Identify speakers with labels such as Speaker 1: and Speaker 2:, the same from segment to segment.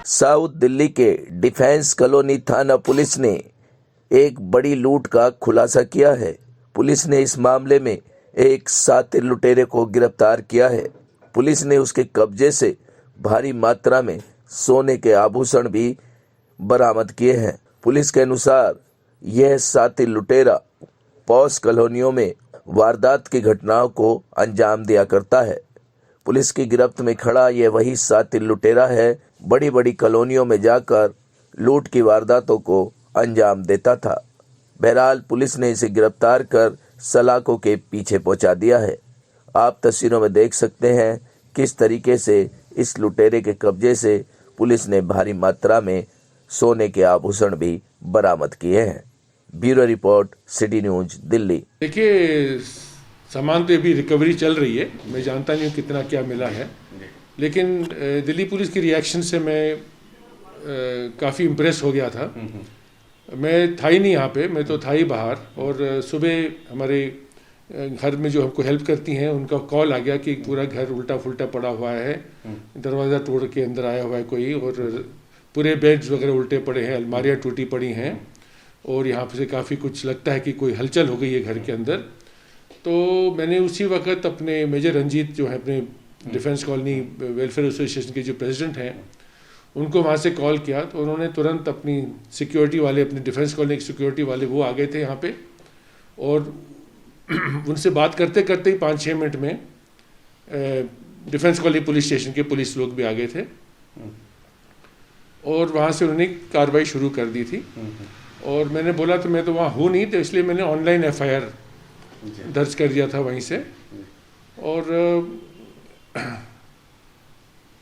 Speaker 1: South Delhi के defence colony थाना police ने एक बड़ी लूट का खुलासा किया है। पुलिस ने इस मामले में एक शातिर लुटेरे को गिरफ्तार किया है। पुलिस ने उसके कब्जे से भारी मात्रा में सोने के आभूषण भी बरामद किए हैं। पुलिस के अनुसार यह शातिर लुटेरा पॉश कॉलोनियों में वारदात की घटनाओं को अंजाम दिया करता है। पुलिस की गिरफ्त में खड़ा यह वही शातिर लुटेरा है, बड़ी बड़ी कॉलोनियों में जाकर लूट की वारदातों को अंजाम देता था। बहरहाल पुलिस ने इसे गिरफ्तार कर सलाखों के पीछे पहुंचा दिया है। आप तस्वीरों में देख सकते हैं किस तरीके से इस लुटेरे के कब्जे से पुलिस ने भारी मात्रा में सोने के आभूषण भी बरामद किए हैं। Bureau report, city news, Delhi.
Speaker 2: देखिए, सामान तो अभी रिकवरी चल रही है, मैं जानता नहीं हूँ कितना क्या मिला है, लेकिन दिल्ली पुलिस की रिएक्शन से मैं काफ़ी इम्प्रेस हो गया था। मैं था ही नहीं यहाँ पे, मैं तो था ही बाहर, और सुबह हमारे घर में जो हमको हेल्प करती हैं उनका कॉल आ गया कि पूरा घर उल्टा फुल्टा पड़ा हुआ है, दरवाज़ा तोड़ के अंदर आया हुआ है कोई, और पूरे बेड्स वगैरह उल्टे पड़े हैं, अलमारियाँ टूटी पड़ी हैं, और यहाँ से काफ़ी कुछ लगता है कि कोई हलचल हो गई है घर के अंदर। तो मैंने उसी वक्त अपने मेजर रंजीत जो है अपने डिफेंस कॉलोनी वेलफेयर एसोसिएशन के जो प्रेसिडेंट हैं उनको वहाँ से कॉल किया, तो उन्होंने तुरंत अपनी सिक्योरिटी वाले, अपने डिफेंस कॉलोनी के सिक्योरिटी वाले वो आ गए थे यहाँ पे, और उनसे बात करते करते ही 5-6 मिनट में डिफेंस कॉलोनी पुलिस स्टेशन के पुलिस लोग भी आ गए थे, और वहाँ से उन्होंने कार्रवाई शुरू कर दी थी। और मैंने बोला तो मैं तो वहाँ हूँ नहीं, तो इसलिए मैंने ऑनलाइन FIR दर्ज कर दिया था वहीं से, और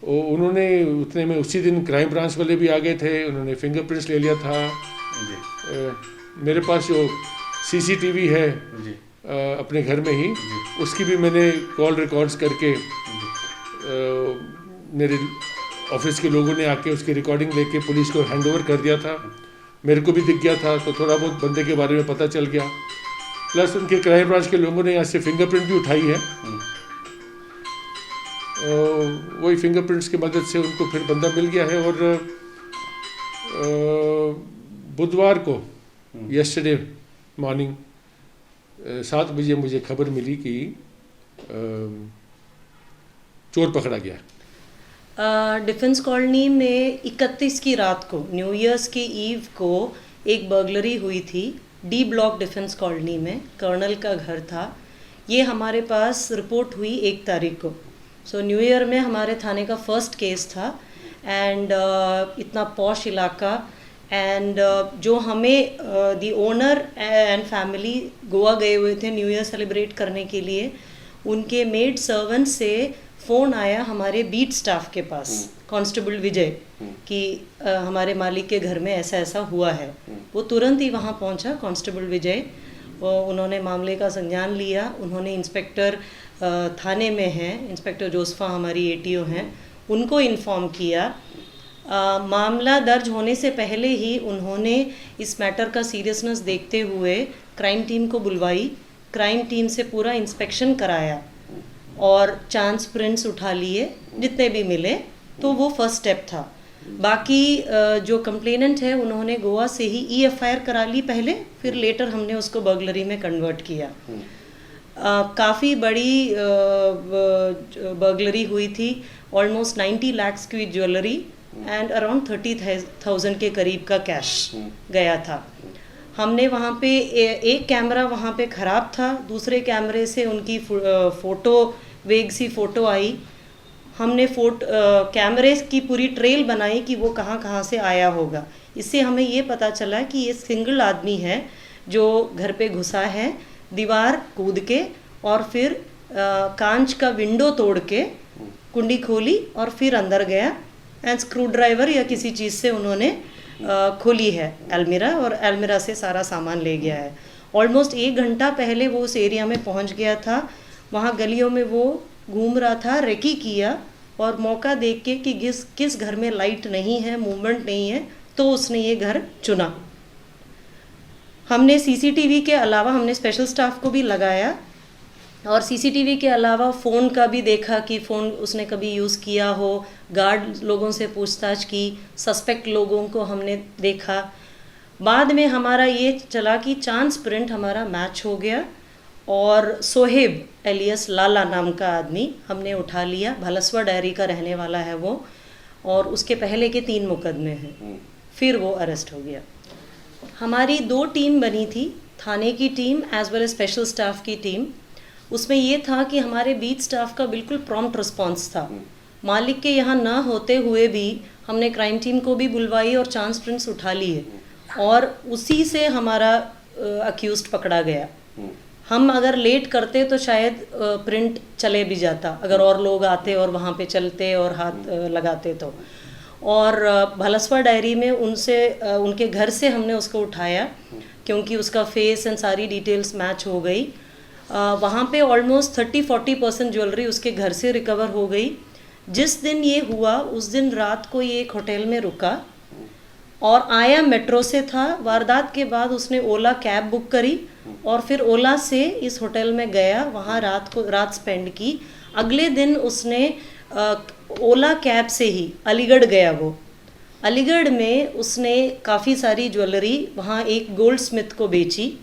Speaker 2: उन्होंने उतने में उसी दिन क्राइम ब्रांच वाले भी आ गए थे, उन्होंने फिंगरप्रिंट्स ले लिया था। मेरे पास जो CCTV है अपने घर में ही, उसकी भी मैंने कॉल रिकॉर्ड्स करके मेरे ऑफिस के लोगों ने आके उसकी रिकॉर्डिंग लेके पुलिस को हैंडओवर कर दिया था। मेरे को भी दिख गया था, तो थोड़ा बहुत बंदे के बारे में पता चल गया, प्लस उनके क्राइम ब्रांच के लोगों ने यहाँ से फिंगरप्रिंट भी उठाई है। वही फिंगरप्रिंट्स की मदद से उनको फिर बंदा मिल गया है, और बुधवार को यस्टरडे मॉर्निंग 7 बजे मुझे खबर मिली कि चोर पकड़ा गया।
Speaker 3: डिफेंस कॉलोनी में 31 की रात को, न्यू ईयर्स की ईव को एक बर्गलरी हुई थी D ब्लॉक डिफेंस कॉलोनी में। कर्नल का घर था। ये हमारे पास रिपोर्ट हुई 1 तारीख को। सो न्यू ईयर में हमारे थाने का फर्स्ट केस था, एंड इतना पॉश इलाका, एंड जो हमें the owner and family Goa गए हुए थे न्यू ईयर सेलिब्रेट करने के लिए, उनके मेड सर्वेंट से फ़ोन आया हमारे बीट स्टाफ के पास, कांस्टेबल विजय, कि हमारे मालिक के घर में ऐसा ऐसा हुआ है। वो तुरंत ही वहाँ पहुँचा, कांस्टेबल विजय, उन्होंने मामले का संज्ञान लिया। उन्होंने इंस्पेक्टर थाने में हैं, इंस्पेक्टर जोसफा हमारी ATO हैं, उनको इन्फॉर्म किया। मामला दर्ज होने से पहले ही उन्होंने इस मैटर का सीरियसनेस देखते हुए क्राइम टीम को बुलवाई, क्राइम टीम से पूरा इंस्पेक्शन कराया, और चांस प्रिंट्स उठा लिए जितने भी मिले, तो वो फर्स्ट स्टेप था। बाकी जो कंप्लेनेंट है उन्होंने गोवा से ही EFIR करा ली पहले, फिर लेटर हमने उसको बर्गलरी में कन्वर्ट किया। काफ़ी बड़ी बर्गलरी हुई थी, ऑलमोस्ट 90 लाख की ज्वेलरी एंड अराउंड 30,000 के करीब का कैश गया था। हमने वहाँ पे एक कैमरा वहाँ पे ख़राब था, दूसरे कैमरे से उनकी फ़ोटो, वेग सी फ़ोटो आई। हमने कैमरे की पूरी ट्रेल बनाई कि वो कहाँ कहाँ से आया होगा। इससे हमें ये पता चला कि ये सिंगल आदमी है जो घर पे घुसा है, दीवार कूद के, और फिर कांच का विंडो तोड़ के कुंडी खोली और फिर अंदर गया, एंड स्क्रू ड्राइवर या किसी चीज़ से उन्होंने खोली है अलमीरा, और अलमीरा से सारा सामान ले गया है। ऑलमोस्ट 1 घंटा पहले वो उस एरिया में पहुंच गया था। वहाँ गलियों में वो घूम रहा था, रेकी किया, और मौका देख के कि किस घर में लाइट नहीं है, मूवमेंट नहीं है, तो उसने ये घर चुना। हमने CCTV के अलावा हमने स्पेशल स्टाफ को भी लगाया, और सीसीटीवी के अलावा फ़ोन का भी देखा कि फ़ोन उसने कभी यूज़ किया हो, गार्ड लोगों से पूछताछ की, सस्पेक्ट लोगों को हमने देखा। बाद में हमारा ये चला कि चांस प्रिंट हमारा मैच हो गया और सोहेब एलियस लाला नाम का आदमी हमने उठा लिया। भलसवा डायरी का रहने वाला है वो, और उसके पहले के 3 मुकदमे हैं। फिर वो अरेस्ट हो गया। हमारी 2 टीम बनी थी, थाने की team as well as special staff की टीम। उसमें ये था कि हमारे बीट स्टाफ का बिल्कुल प्रॉम्प्ट रिस्पांस था। मालिक के यहाँ ना होते हुए भी हमने क्राइम टीम को भी बुलवाई और चांस प्रिंट्स उठा लिए, और उसी से हमारा अक्यूज्ड पकड़ा गया। हम अगर लेट करते तो शायद प्रिंट चले भी जाता, अगर और लोग आते और वहाँ पे चलते और हाथ लगाते तो। और भलसवा डायरी में उनके घर से हमने उसको उठाया, क्योंकि उसका फेस एंड सारी डिटेल्स मैच हो गई। वहाँ पे ऑलमोस्ट 30-40% ज्वेलरी उसके घर से रिकवर हो गई। जिस दिन ये हुआ उस दिन रात को ये एक होटल में रुका और आया मेट्रो से था। वारदात के बाद उसने ओला कैब बुक करी और फिर ओला से इस होटल में गया, वहाँ रात स्पेंड की। अगले दिन उसने ओला कैब से ही अलीगढ़ गया। वो अलीगढ़ में उसने काफ़ी सारी ज्वेलरी वहाँ एक गोल्ड स्मिथ को बेची।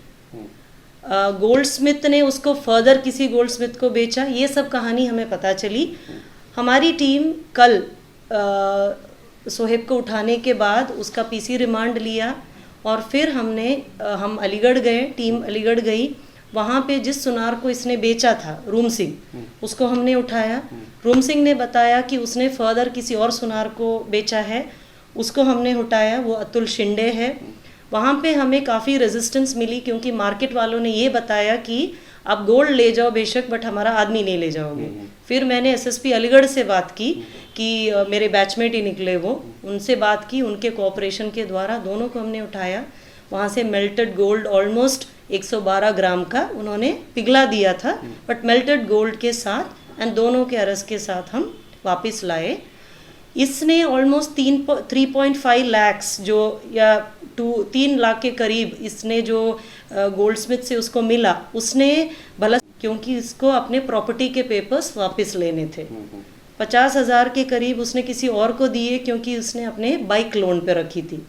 Speaker 3: गोल्ड स्मिथ ने उसको फर्दर किसी गोल्ड स्मिथ को बेचा। ये सब कहानी हमें पता चली। हमारी टीम कल सोहेब को उठाने के बाद उसका पीसी रिमांड लिया और फिर हम अलीगढ़ गए, टीम अलीगढ़ गई। वहाँ पे जिस सुनार को इसने बेचा था, रूम सिंह, उसको हमने उठाया। रूम सिंह ने बताया कि उसने फर्दर किसी और सुनार को बेचा है, उसको हमने उठाया, वो अतुल शिंदे है। वहाँ पे हमें काफ़ी रेजिस्टेंस मिली, क्योंकि मार्केट वालों ने ये बताया कि आप गोल्ड ले जाओ बेशक, बट हमारा आदमी नहीं ले जाओगे। फिर मैंने एसएसपी अलीगढ़ से बात की कि मेरे बैचमेट ही निकले वो, उनसे बात की, उनके कोऑपरेशन के द्वारा दोनों को हमने उठाया। वहाँ से मेल्टेड गोल्ड ऑलमोस्ट 112 ग्राम का उन्होंने पिघला दिया था, बट मेल्टेड गोल्ड के साथ एंड दोनों के अरेस्ट के साथ हम वापस लाए। इसने ऑलमोस्ट 3.5 लाख्स जो या 3 लाख के करीब इसने जो गोल्ड स्मिथ से उसको मिला, उसने भला, क्योंकि इसको अपने प्रॉपर्टी के पेपर्स वापस लेने थे। 50,000 के करीब उसने किसी और को दिए, क्योंकि उसने अपने बाइक लोन पे रखी थी।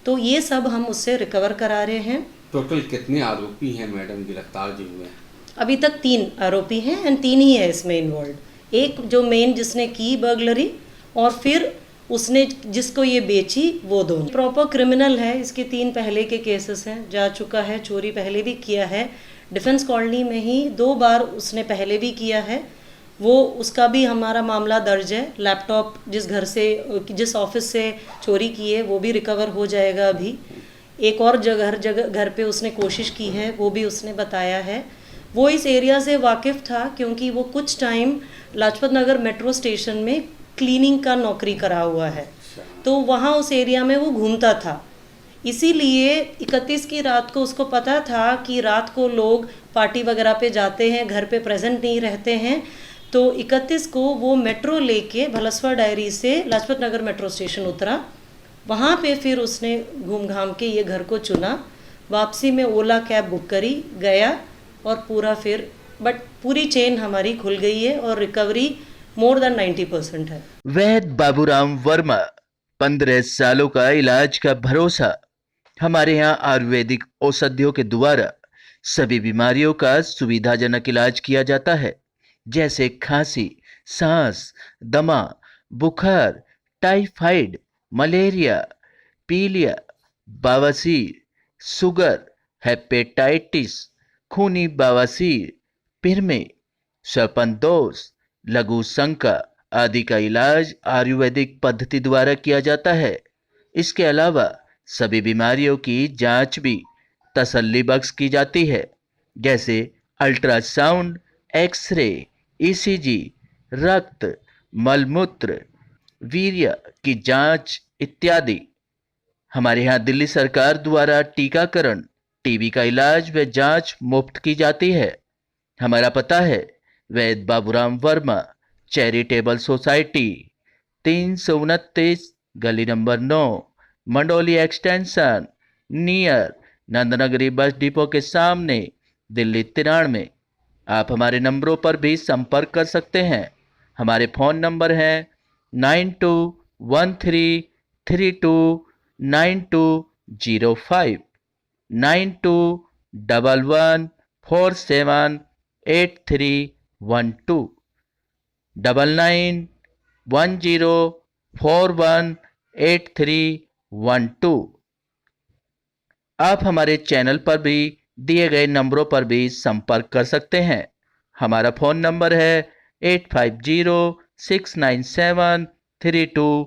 Speaker 3: तो ये सब हम उससे रिकवर करा रहे हैं।
Speaker 4: टोटल कितने आरोपी हैं मैडम गिरफ्तार जो हुए?
Speaker 3: अभी तक 3 आरोपी हैं एंड 3 ही है इसमें इन्वॉल्व। एक जो मेन जिसने की बर्गलरी, और फिर उसने जिसको ये बेची, वो दोनों प्रॉपर क्रिमिनल है। इसके 3 पहले के केसेस हैं, जा चुका है, चोरी पहले भी किया है। डिफेंस कॉलोनी में ही 2 बार उसने पहले भी किया है। वो उसका भी हमारा मामला दर्ज है। लैपटॉप जिस ऑफिस से चोरी की है वो भी रिकवर हो जाएगा। अभी एक और जगह घर पे उसने कोशिश की है, वो भी उसने बताया है। वो इस एरिया से वाकिफ़ था, क्योंकि वो कुछ time Lajpat Nagar metro station में क्लीनिंग का नौकरी करा हुआ है, तो वहाँ उस एरिया में वो घूमता था। इसीलिए 31 की रात को उसको पता था कि रात को लोग पार्टी वगैरह पे जाते हैं, घर पे प्रेजेंट नहीं रहते हैं। तो 31 को वो मेट्रो लेके भलसवा डायरी से लाजपत नगर मेट्रो स्टेशन उतरा। वहाँ पे फिर उसने घूम घाम के ये घर को चुना। वापसी में ओला कैब बुक करी, गया, और पूरी चेन हमारी खुल गई है और रिकवरी मोर देन 90% है।
Speaker 1: वैद बाबूराम वर्मा, 15 सालों का इलाज का भरोसा। हमारे यहाँ आयुर्वेदिक औषधियों के द्वारा सभी बीमारियों का सुविधाजनक इलाज किया जाता है, जैसे खांसी, सांस, दमा, बुखार, टाइफाइड, मलेरिया, पीलिया, बवासीर, शुगर, हेपेटाइटिस, खूनी बवासीर, पिरमे, श्वपनदोष, लघु शंका आदि का इलाज आयुर्वेदिक पद्धति द्वारा किया जाता है। इसके अलावा सभी बीमारियों की जांच भी तसल्ली बख्श की जाती है, जैसे अल्ट्रासाउंड, एक्सरे, ईसीजी, रक्त, मलमूत्र, वीर्य की जांच इत्यादि। हमारे यहाँ दिल्ली सरकार द्वारा टीकाकरण, टीबी का इलाज व जांच मुफ्त की जाती है। हमारा पता है वैद बाबूराम वर्मा चैरिटेबल सोसाइटी, 329 गली number 9, Mandoli extension, near Nand Nagri bus depot के सामने, दिल्ली 93।
Speaker 5: आप हमारे नंबरों पर भी संपर्क कर सकते हैं। हमारे फ़ोन नंबर हैं 9213329205, 9211478312, 9910418312। आप हमारे चैनल पर भी दिए गए नंबरों पर भी संपर्क कर सकते हैं। हमारा फ़ोन नंबर है 8506973234।